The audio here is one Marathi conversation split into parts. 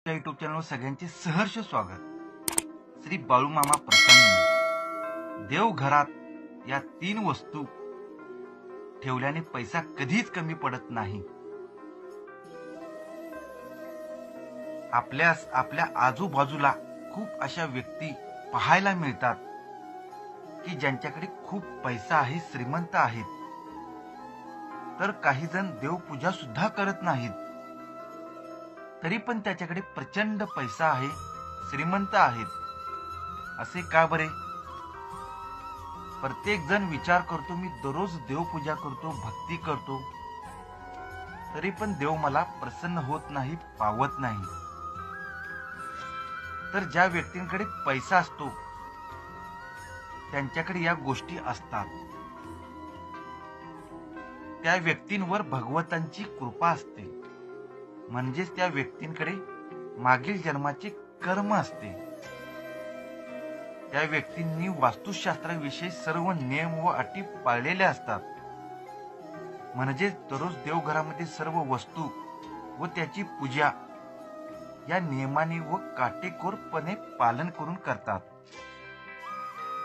युट्यूब चॅनलवर सगळ्यांचे सहर्ष स्वागत। श्री बाळूमामा प्रसन्न। देवघरात या 3 वस्तू ठेवल्याने पैसा कधीच कमी पडत नाही। आपल्या आजूबाजूला खूप अशा व्यक्ती पाहायला मिळतात की ज्यांच्याकडे खूप पैसा आहे, श्रीमंत आहेत, तर काही जण देवपूजा सुद्धा करत नाहीत, तरी पण त्याच्याकडे प्रचंड पैसा आहे, श्रीमंत आहेत। असे का बरे? प्रत्येक जण विचार करतो मी दररोज देवपूजा करतो, भक्ती करतो, तरी पण देव मला प्रसन्न होत नाही, पावत नाही। तर ज्या व्यक्तींकडे पैसा असतो त्यांच्याकडे या गोष्टी असतात। त्या व्यक्तींवर भगवंतांची कृपा असते, म्हणजेच त्या व्यक्तींकडे मागील जन्माचे कर्म असते। त्या व्यक्तींनी वास्तुशास्त्राविषयी सर्व नियम व अटी पाळलेले असतात, म्हणजे दररोज देवघरामध्ये सर्व वस्तू व त्याची पूजा या नियमाने व काटेकोरपणे पालन करून करतात।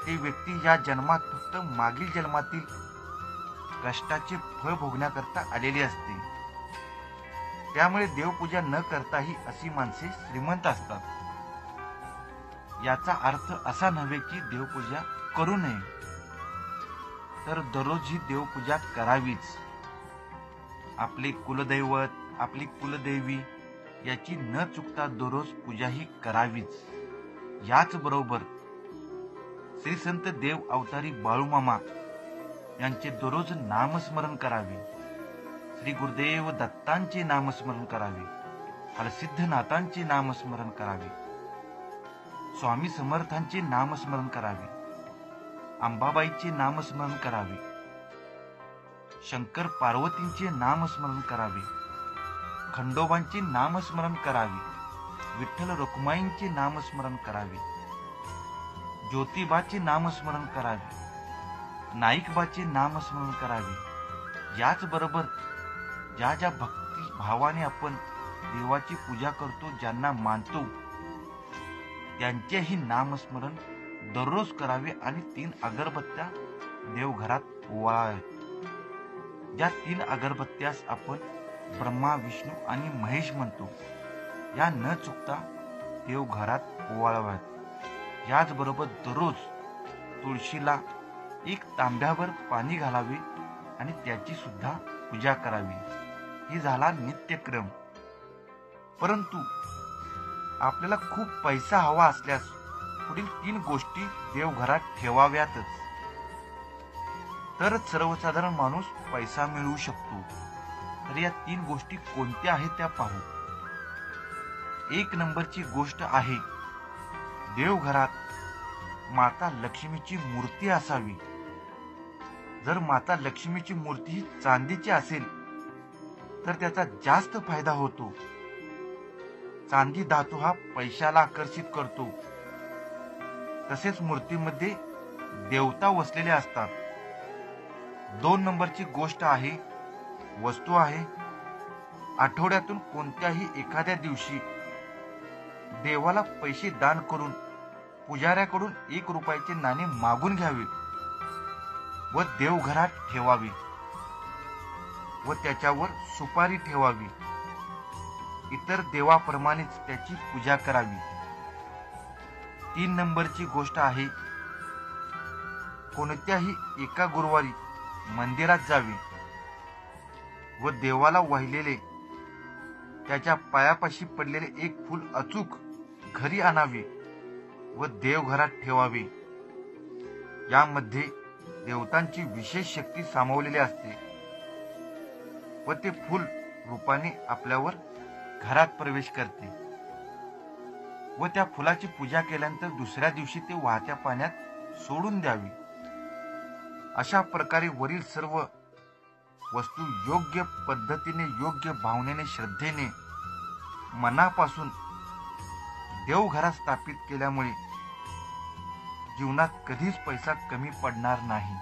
ते व्यक्ती या जन्मात फक्त मागील जन्मातील कष्टाचे फळ भोगण्याकरता आलेली असते। त्यामुळे देवपूजा न करताही अशी माणसे श्रीमंत असतात। याचा अर्थ असा नव्हे की देवपूजा करू नये, तर दररोज ही देवपूजा करावीच। आपले कुलदैवत, आपली कुलदेवी याची न चुकता दररोज पूजा ही करावीच। याच बरोबर श्री संत देव अवतारी बाळूमामा यांचे दररोज नामस्मरण करावे, श्री गुरुदेव दत्तांचे नामस्मरण करावे, हरसिद्धनाथांचे नामस्मरण करावे, स्वामी समर्थांचे नामस्मरण करावे, अंबाबाईचे नामस्मरण करावे, शंकर पार्वतींचे नामस्मरण करावे, खंडोबांचे नामस्मरण करावे, विठ्ठल रखुमाईंचे नामस्मरण करावे, ज्योतिबाचे नामस्मरण करावे, नाईकबाचे नामस्मरण करावे। याच बरोबर ज्या ज्या भक्ती भावाने आपण देवाची पूजा करतो, ज्यांना मानतो, त्यांचेही नामस्मरण दररोज करावे आणि 3 अगरबत्त्या देवघरात ओवाळाव्यात। ज्या 3 अगरबत्त्यास आपण ब्रह्मा, विष्णू आणि महेश म्हणतो, या न चुकता देवघरात ओवाळाव्यात। याचबरोबर दररोज तुळशीला 1 तांब्यावर पाणी घालावे आणि त्याची सुद्धा पूजा करावी। ही झाला नित्यक्रम। परंतु आपल्याला खूप पैसा हवा असल्यास पुढील 3 गोष्टी देवघरात ठेवाव्यातच, तरच सर्वसाधारण माणूस पैसा मिळवू शकतो। तर या 3 गोष्टी कोणत्या आहेत त्या पाहू। 1 नंबरची गोष्ट आहे, देवघरात माता लक्ष्मीची मूर्ती असावी। जर माता लक्ष्मीची मूर्ती ही चांदीची असेल तर त्याचा जास्त फायदा होतो। चांदी धातू हा पैशाला आकर्षित करतो, तसेच मूर्तीमध्ये देवता वसलेले असतात। 2 नंबरची गोष्ट आहे, वस्तू आहे, आठवड्यातून कोणत्याही एखाद्या दिवशी देवाला पैसे दान करून पुजाऱ्याकडून 1 रुपयाचे नाणे मागून घ्यावे व देवघरात ठेवावे व त्याच्यावर सुपारी ठेवावी। इतर देवाप्रमाणेच त्याची पूजा करावी। 3 नंबरची गोष्ट आहे, कोणत्याही एका गुरुवारी मंदिरात जावे व देवाला वाहिलेले, त्याच्या पायापाशी पडलेले 1 फूल अचूक घरी आणावे व देवघरात ठेवावे। यामध्ये देवतांची विशेष शक्ती सामावलेली असते व ते फूल रूपाने आपल्यावर घरात प्रवेश करते व त्या फुलाची पूजा केल्यानंतर दुसऱ्या दिवशी ते वाहत्या पाण्यात सोडून द्यावी। अशा प्रकारे वरील सर्व वस्तू योग्य पद्धतीने, योग्य भावनेने, श्रद्धेने, मनापासून देवघरात स्थापित केल्यामुळे जीवनात कधीच पैसा कमी पडणार नाही।